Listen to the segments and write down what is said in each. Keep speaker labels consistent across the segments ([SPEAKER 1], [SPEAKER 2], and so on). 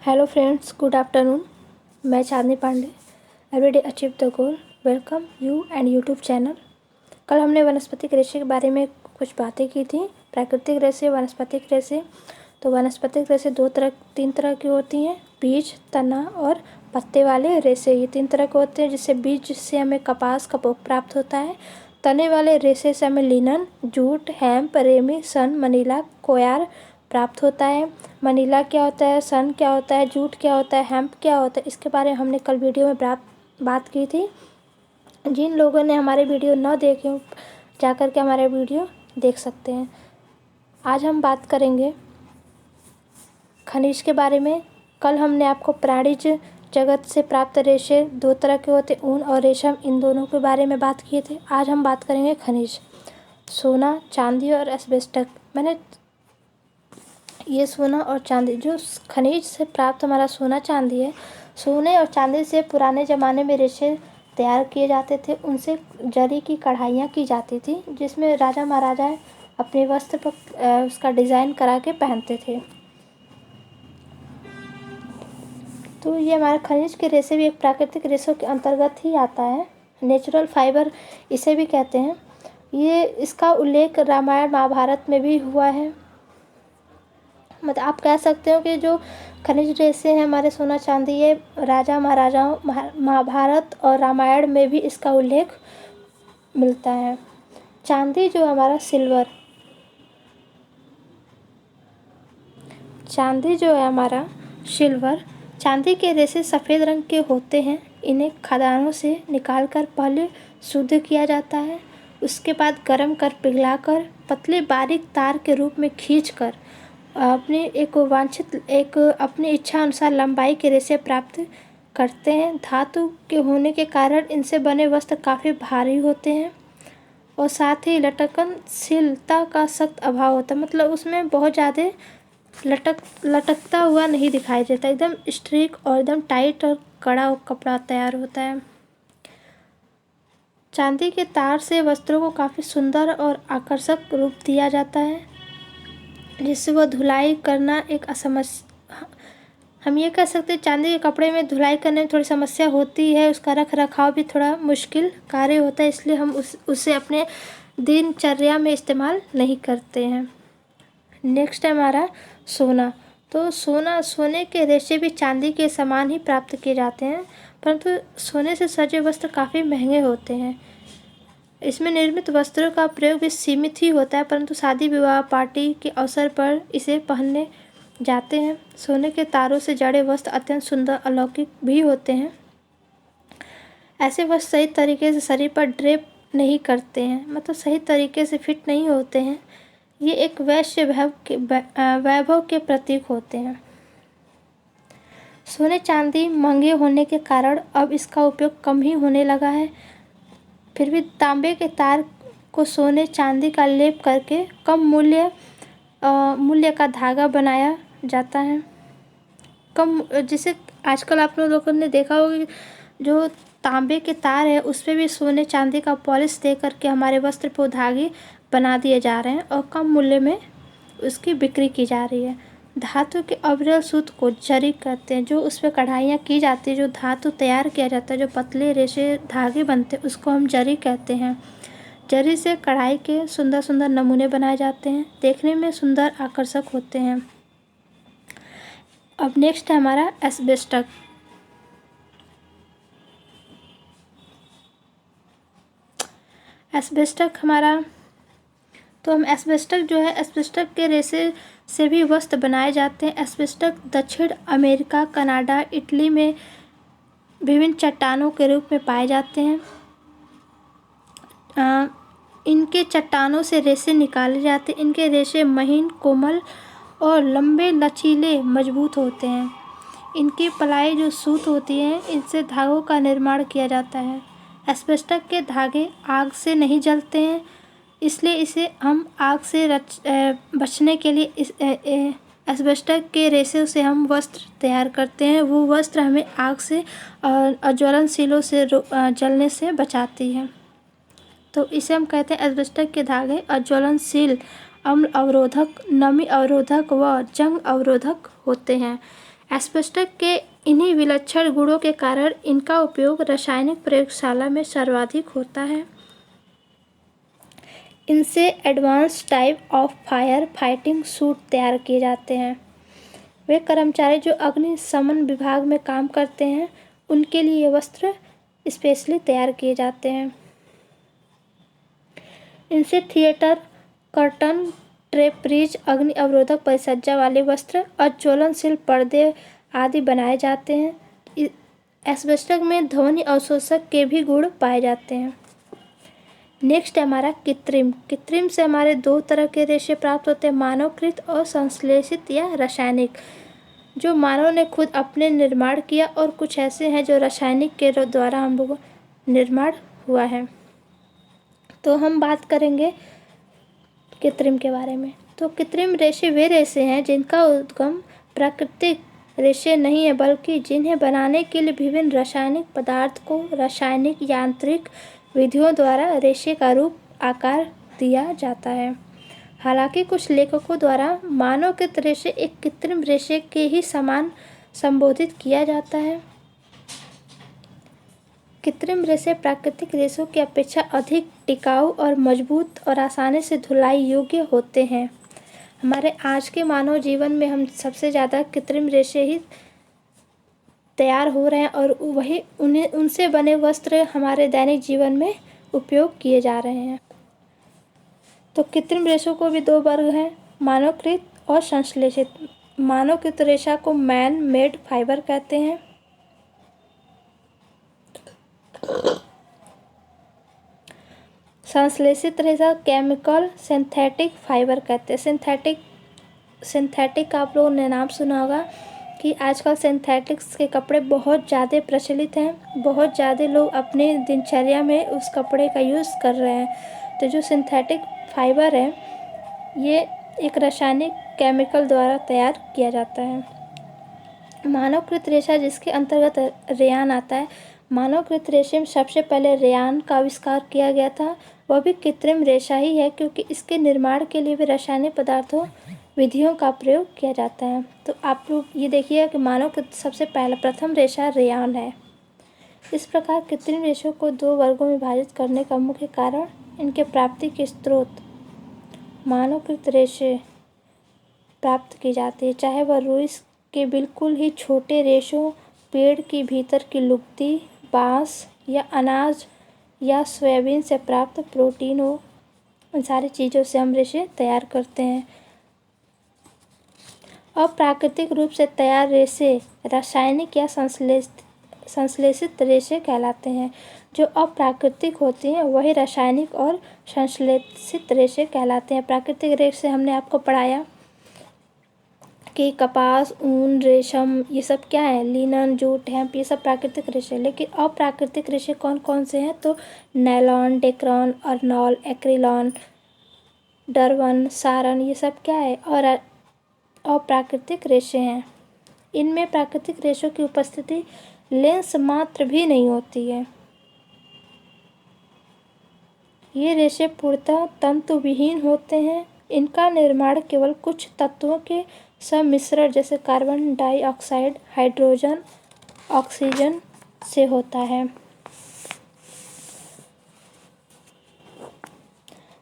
[SPEAKER 1] Hello friends, good afternoon. मैं Chandni Pandey, everyday achieve the goal. Welcome you and YouTube channel. कल हमने वनस्पतिक रेशे के बारे में कुछ बातें की थी, प्राकृतिक रेशे, वनस्पतिक रेशे। तो वनस्पतिक रेशे तीन तरह की होती हैं, बीज, तना और पत्ते वाले रेशे। ये तीन तरह के होते हैं, जिससे बीज से हमें कपास कपूक प्राप्त होता है। तने वाले रेशे से हमें लिनन, जूट, हेम्प, रेमी, सन, मनीला, कोयार प्राप्त होता है। मनीला क्या होता है, सन क्या होता है, जूट क्या होता है, हेम्प क्या होता है, इसके बारे में हमने कल वीडियो में बात की थी। जिन लोगों ने हमारे वीडियो न देखे हो, जाकर के हमारे वीडियो देख सकते हैं। आज हम बात करेंगे खनिज के बारे में। कल हमने आपको प्राणिज जगत से प्राप्त रेशे दो तरह के होते, ऊन और रेशम, इन दोनों के बारे में बात किए थे। आज हम बात करेंगे खनिज, सोना, चांदी और एस्बेस्टस। मैंने ये सोना और चांदी, जो खनिज से प्राप्त हमारा सोना चांदी है, सोने और चांदी से पुराने ज़माने में रेशे तैयार किए जाते थे। उनसे जरी की कढ़ाइयाँ की जाती थी, जिसमें राजा महाराजा अपने वस्त्र पर उसका डिज़ाइन करा के पहनते थे। तो ये हमारे खनिज के रेशे भी एक प्राकृतिक रेशों के अंतर्गत ही आता है। नेचुरल फाइबर इसे भी कहते हैं। इसका उल्लेख रामायण महाभारत में भी हुआ है। मतलब आप कह सकते हो कि जो खनिज रेशे हैं हमारे सोना चांदी, ये राजा महाराजाओं, महाभारत और रामायण में भी इसका उल्लेख मिलता है। चांदी जो हमारा सिल्वर, चांदी के रेशे सफ़ेद रंग के होते हैं। इन्हें खदानों से निकालकर पहले शुद्ध किया जाता है, उसके बाद गर्म कर पिघलाकर पतले बारीक तार के रूप में खींचकर अपनी अपनी इच्छा अनुसार लंबाई के रेशे प्राप्त करते हैं। धातु के होने के कारण इनसे बने वस्त्र काफ़ी भारी होते हैं और साथ ही लटकनशीलता का सख्त अभाव होता है। मतलब उसमें बहुत ज़्यादा लटकता हुआ नहीं दिखाई देता, एकदम स्ट्रिक और एकदम टाइट और कड़ा कपड़ा तैयार होता है। चांदी के तार से वस्त्रों को काफ़ी सुंदर और आकर्षक रूप दिया जाता है, जिससे वह धुलाई करना एक असमस्या। हम ये कह सकते हैं चांदी के कपड़े में धुलाई करने में थोड़ी समस्या होती है, उसका रख रखाव भी थोड़ा मुश्किल कार्य होता है, इसलिए हम उसे अपने दिनचर्या में इस्तेमाल नहीं करते हैं। नेक्स्ट है हमारा सोना। तो सोने के रेशे भी चांदी के समान ही प्राप्त किए जाते हैं, परंतु सोने से सजे वस्त्र काफ़ी महंगे होते हैं। इसमें निर्मित वस्त्रों का प्रयोग भी सीमित ही होता है, परंतु शादी विवाह पार्टी के अवसर पर इसे पहनने जाते हैं। सोने के तारों से जड़े वस्त्र अत्यंत सुंदर अलौकिक भी होते हैं। ऐसे वस्त्र सही तरीके से शरीर पर ड्रेप नहीं करते हैं, मतलब सही तरीके से फिट नहीं होते हैं। ये एक वैभव के प्रतीक होते हैं। सोने चांदी महंगे होने के कारण अब इसका उपयोग कम ही होने लगा है। फिर भी तांबे के तार को सोने चांदी का लेप करके कम मूल्य का धागा बनाया जाता है। जिसे आजकल आप लोगों ने देखा होगा कि जो तांबे के तार है उस पर भी सोने चांदी का पॉलिश दे करके हमारे वस्त्र पर धागे बना दिए जा रहे हैं और कम मूल्य में उसकी बिक्री की जा रही है। धातु के अविरल सूत्र को जरी कहते हैं, जो उस पर कढ़ाइयाँ की जाती है, जो धातु तैयार किया जाता है, जो पतले रेशे धागे बनते हैं, उसको हम जरी कहते हैं। जरी से कढ़ाई के सुंदर सुंदर नमूने बनाए जाते हैं, देखने में सुंदर आकर्षक होते हैं। अब नेक्स्ट है हमारा एस्बेस्टस। एस्बेस्टस के रेशे से भी वस्त्र बनाए जाते हैं। एस्बेस्टस दक्षिण अमेरिका, कनाडा, इटली में विभिन्न चट्टानों के रूप में पाए जाते हैं। इनके चट्टानों से रेशे निकाले जाते हैं। इनके रेशे महीन, कोमल और लंबे, लचीले, मजबूत होते हैं। इनकी पलाई जो सूत होती है, इनसे धागों का निर्माण किया जाता है। एस्बेस्टस के धागे आग से नहीं जलते हैं, इसलिए इसे हम आग से बचने के लिए एस्बेस्टस के रेशे से हम वस्त्र तैयार करते हैं। वो वस्त्र हमें आग से और ज्वलनशीलों से जलने से बचाती है। तो इसे हम कहते हैं एस्बेस्टस के धागे अज्वलनशील, अम्ल अवरोधक, नमी अवरोधक व जंग अवरोधक होते हैं। एस्बेस्टस के इन्हीं विलक्षण गुणों के कारण इनका उपयोग रासायनिक प्रयोगशाला में सर्वाधिक होता है। इनसे advance type of fire fighting suit तैयार किए जाते हैं। वे कर्मचारी जो अग्निशमन विभाग में काम करते हैं उनके लिए ये वस्त्र स्पेशली तैयार किए जाते हैं। इनसे थिएटर कर्टन, ट्रेपरीज, अग्नि अवरोधक परिसज्जा वाले वस्त्र और ज्वलनशील पर्दे आदि बनाए जाते हैं। एस्बेस्टस में ध्वनि अवशोषक के भी गुण पाए जाते हैं। नेक्स्ट है हमारा कृत्रिम। कृत्रिम से हमारे दो तरह के रेशे प्राप्त होते हैं, मानवकृत और संश्लेषित या रासायनिक। जो मानव ने खुद अपने निर्माण किया और कुछ ऐसे हैं जो रासायनिक के द्वारा हम लोगों निर्माण हुआ है। तो हम बात करेंगे कृत्रिम के बारे में। तो कृत्रिम रेशे वे रेशे हैं जिनका उद्गम प्राकृतिक रेशे नहीं है, बल्कि जिन्हें बनाने के लिए विभिन्न रासायनिक पदार्थ को रासायनिक यांत्रिक विधियों द्वारा रेशे का रूप आकार दिया जाता है। हालांकि कुछ लेखकों द्वारा मानवकृत रेशे एक कृत्रिम रेशे के ही समान संबोधित किया जाता है। कृत्रिम रेशे प्राकृतिक रेशों की अपेक्षा अधिक टिकाऊ और मजबूत और आसानी से धुलाई योग्य होते हैं। हमारे आज के मानव जीवन में हम सबसे ज़्यादा कृत्रिम रेशे ही तैयार हो रहे हैं और वही उनसे बने वस्त्र हमारे दैनिक जीवन में उपयोग किए जा रहे हैं। तो कृत्रिम रेशों को भी दो वर्ग हैं, मानवकृत और संश्लेषित। मानवकृत रेशा को मैन मेड फाइबर कहते हैं। संश्लेषित रेशा केमिकल सिंथेटिक फाइबर कहते हैं। सिंथेटिक आप लोगों ने नाम सुना होगा कि आजकल सिंथेटिक्स के कपड़े बहुत ज़्यादा प्रचलित हैं। बहुत ज़्यादा लोग अपने दिनचर्या में उस कपड़े का यूज़ कर रहे हैं। तो जो सिंथेटिक फाइबर है ये एक रासायनिक केमिकल द्वारा तैयार किया जाता है। मानवकृत रेशा जिसके अंतर्गत रेयान आता है। मानवकृत रेशे में सबसे पहले रेयान का आविष्कार किया गया था। वह भी कृत्रिम रेशा ही है क्योंकि इसके निर्माण के लिए भी रासायनिक पदार्थों विधियों का प्रयोग किया जाता है। तो आप लोग ये देखिए कि मानवकृत सबसे पहला प्रथम रेशा रेयान है। इस प्रकार कृत्रिम रेशों को दो वर्गों में विभाजित करने का मुख्य कारण इनके प्राप्ति के स्रोत। मानवकृत रेशे प्राप्त की जाती है चाहे वह रुई के बिल्कुल ही छोटे रेशों, पेड़ की भीतर की लुगदी, बाँस या अनाज या सोयाबीन से प्राप्त प्रोटीन हो। उन सारी चीज़ों से हम रेशे तैयार करते हैं। अप्राकृतिक रूप से तैयार रेशे रासायनिक या संश्लेषित रेशे कहलाते हैं। जो अप्राकृतिक होते हैं वही रासायनिक और संश्लेषित रेशे कहलाते हैं। प्राकृतिक रेशे हमने आपको पढ़ाया कि कपास, ऊन, रेशम ये सब क्या है, लिनन, जूट, हेम्प, ये सब प्राकृतिक रेशे। लेकिन अप्राकृतिक रेशे कौन कौन से हैं? तो नायलॉन, डेक्रोन, अर्नॉल, एक्रिलॉन, डरवन, सारन, ये सब क्या है और अप्राकृतिक रेशे हैं। इनमें प्राकृतिक रेशों की उपस्थिति लेंस मात्र भी नहीं होती है। ये रेशे पूर्णतः तंतु विहीन होते हैं। इनका निर्माण केवल कुछ तत्वों के सम्मिश्रण जैसे कार्बन डाइऑक्साइड, हाइड्रोजन, ऑक्सीजन से होता है।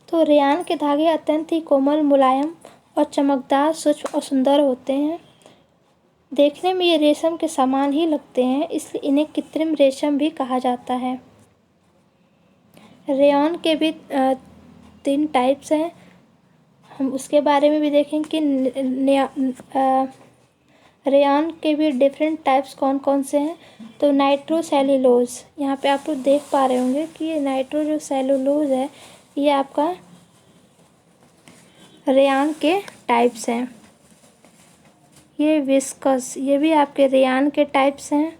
[SPEAKER 1] तो रेयान के धागे अत्यंत ही कोमल, मुलायम और चमकदार, सूक्ष्म और सुंदर होते हैं। देखने में ये रेशम के समान ही लगते हैं, इसलिए इन्हें कृत्रिम रेशम भी कहा जाता है। रेयान के भी 3 टाइप्स हैं। हम उसके बारे में भी देखेंगे कि रेयान के भी डिफरेंट टाइप्स कौन कौन से हैं। तो नाइट्रोसेल्यूलोज, यहाँ पे आप लोग देख पा रहे होंगे कि ये नाइट्रो जो सेलुलोज है ये आपका रेयान के टाइप्स हैं। ये विस्कस, ये भी आपके रेयान के टाइप्स हैं।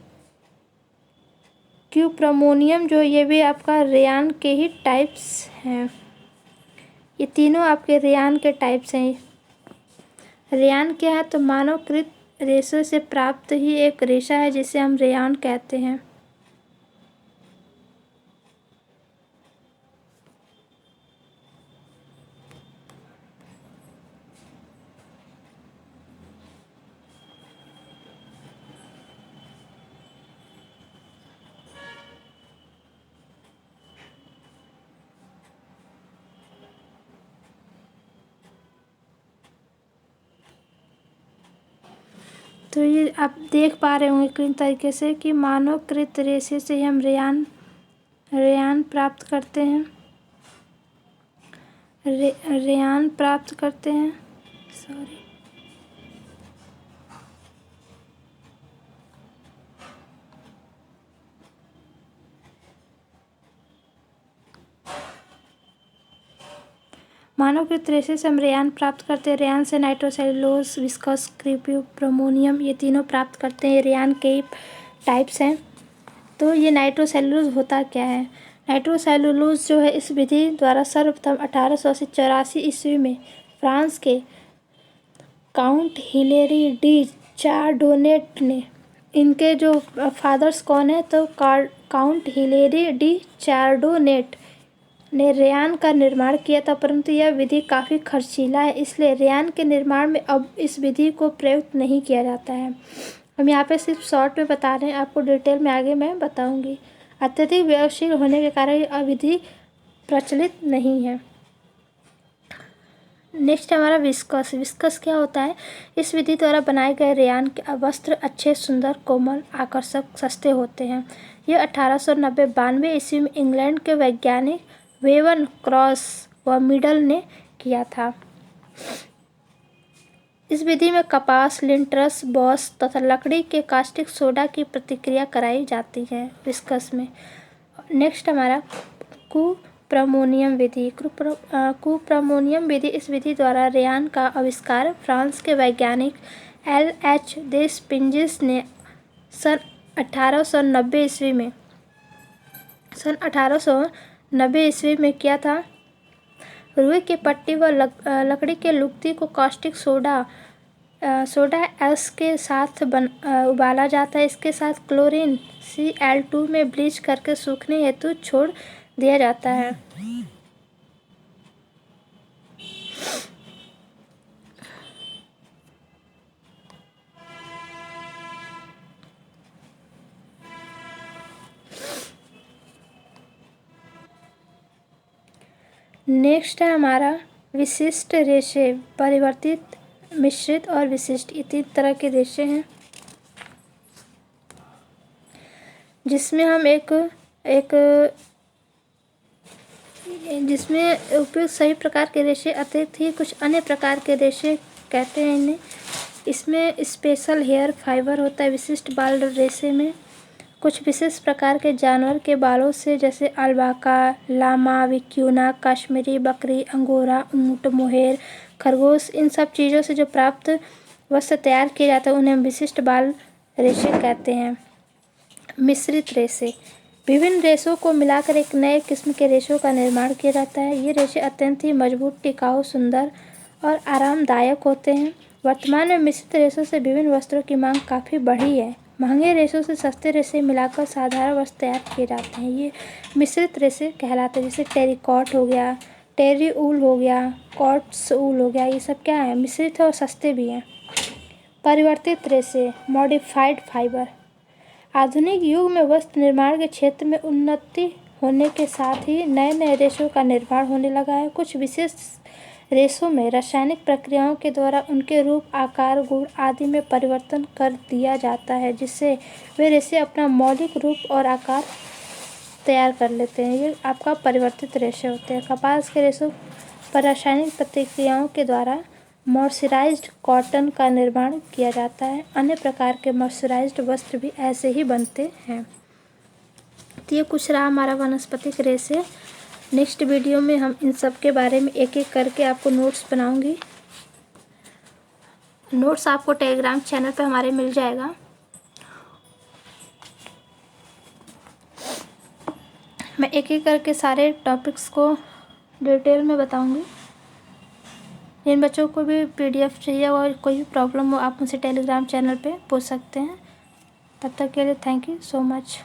[SPEAKER 1] क्यूप्रमोनियम जो ये भी आपका रेयान के ही टाइप्स हैं। ये तीनों आपके रेयान के टाइप्स हैं। रेयान क्या है? तो मानवकृत रेशों से प्राप्त ही एक रेशा है जिसे हम रेयान कहते हैं। तो ये आप देख पा रहे होंगे क्लीन तरीके से कि मानवकृत रेशे से हम रेयान प्राप्त करते हैं। रेयान प्राप्त करते हैं, सॉरी, मानवकृत रेशे से हम रेयान प्राप्त करते हैं। रेयान से नाइट्रोसेलुलोज, विस्कस, क्रिप्टोप्रोमोनियम ये तीनों प्राप्त करते हैं। रेयान के टाइप्स हैं। तो ये नाइट्रोसेलुलोज होता क्या है? नाइट्रोसेलुलोज जो है इस विधि द्वारा सर्वप्रथम 1884 ईस्वी में फ्रांस के काउंट हिलेरी डी चार्डोनेट ने, इनके जो फादर्स कौन है तो काउंट हिलेरी डी चार्डोनेट ने रेयान का निर्माण किया था, परंतु यह विधि काफ़ी खर्चीला है, इसलिए रेयान के निर्माण में अब इस विधि को प्रयुक्त नहीं किया जाता है। हम यहाँ पे सिर्फ शॉर्ट में बता रहे हैं, आपको डिटेल में आगे मैं बताऊंगी। अत्यधिक व्यवहारशील होने के कारण यह विधि प्रचलित नहीं है। नेक्स्ट हमारा विस्कस। विस्कस क्या होता है? इस विधि द्वारा बनाए गए रेयान के वस्त्र अच्छे, सुंदर, कोमल, आकर्षक, सस्ते होते हैं। यह 1892 ईस्वी में इंग्लैंड के वैज्ञानिक वेवन क्रॉस व मिडल ने किया था। इस विधि में कपास, लिंटरस, बॉस तथा लकड़ी के कास्टिक सोडा की प्रतिक्रिया कराई जाती है विस्कस में। नेक्स्ट हमारा कुप्रमोनियम विधि। कुप्रमोनियम विधि, इस विधि द्वारा रेयान का आविष्कार फ्रांस के वैज्ञानिक LH देस्पिंजिस ने सन 1890 ईस्वी में किया था। रुई की पट्टी व लकड़ी के लुगदी को कास्टिक सोडा एस के साथ उबाला जाता है। इसके साथ क्लोरीन Cl2 में ब्लीच करके सूखने हेतु छोड़ दिया जाता है। नेक्स्ट है हमारा विशिष्ट रेशे। परिवर्तित, मिश्रित और विशिष्ट, ये 3 तरह के रेशे हैं, जिसमें हम जिसमें उपयुक्त सभी प्रकार के रेशे अतिरिक्त ही कुछ अन्य प्रकार के रेशे कहते हैं इन्हें। इसमें स्पेशल हेयर फाइबर होता है विशिष्ट बाल रेशे में। कुछ विशेष प्रकार के जानवर के बालों से, जैसे अलपाका, लामा, विक्यूना, कश्मीरी बकरी, अंगोरा ऊँट, मोहेर, खरगोश, इन सब चीज़ों से जो प्राप्त वस्त्र तैयार किया जाता है उन्हें विशिष्ट बाल रेशे कहते हैं। मिश्रित रेशे। विभिन्न रेशों को मिलाकर एक नए किस्म के रेशों का निर्माण किया जाता है। ये रेशे अत्यंत ही मजबूत, टिकाऊ, सुंदर और आरामदायक होते हैं। वर्तमान में मिश्रित रेशों से विभिन्न वस्त्रों की मांग काफ़ी बढ़ी है। महंगे रेशों से सस्ते रेशे मिलाकर साधारण वस्त्र तैयार किए जाते हैं। ये मिश्रित रेशे कहलाते हैं। जैसे टेरिकॉट हो गया, टेरी ऊल हो गया, कॉट्स ऊल हो गया, ये सब क्या है? मिश्रित है और सस्ते भी हैं। परिवर्तित रेशे, मॉडिफाइड फाइबर। आधुनिक युग में वस्त्र निर्माण के क्षेत्र में उन्नति होने के साथ ही नए नए रेशों का निर्माण होने लगा है। कुछ विशेष रेशों में रासायनिक प्रक्रियाओं के द्वारा उनके रूप, आकार, गुण आदि में परिवर्तन कर दिया जाता है, जिससे वे रेशे अपना मौलिक रूप और आकार तैयार कर लेते हैं। ये आपका परिवर्तित रेशे होते हैं। कपास के रेशों पर रासायनिक प्रतिक्रियाओं के द्वारा मर्सराइज्ड कॉटन का निर्माण किया जाता है। अन्य प्रकार के मर्सराइज्ड वस्त्र भी ऐसे ही बनते हैं। तो ये कुछ रहा हमारा वानस्पतिक रेशे। नेक्स्ट वीडियो में हम इन सब के बारे में एक एक करके आपको नोट्स बनाऊंगी। नोट्स आपको टेलीग्राम चैनल पे हमारे मिल जाएगा। मैं एक एक करके सारे टॉपिक्स को डिटेल में बताऊंगी। जिन बच्चों को भी PDF चाहिए और कोई भी प्रॉब्लम हो, आप मुझसे टेलीग्राम चैनल पे पूछ सकते हैं। तब तक के लिए थैंक यू सो मच।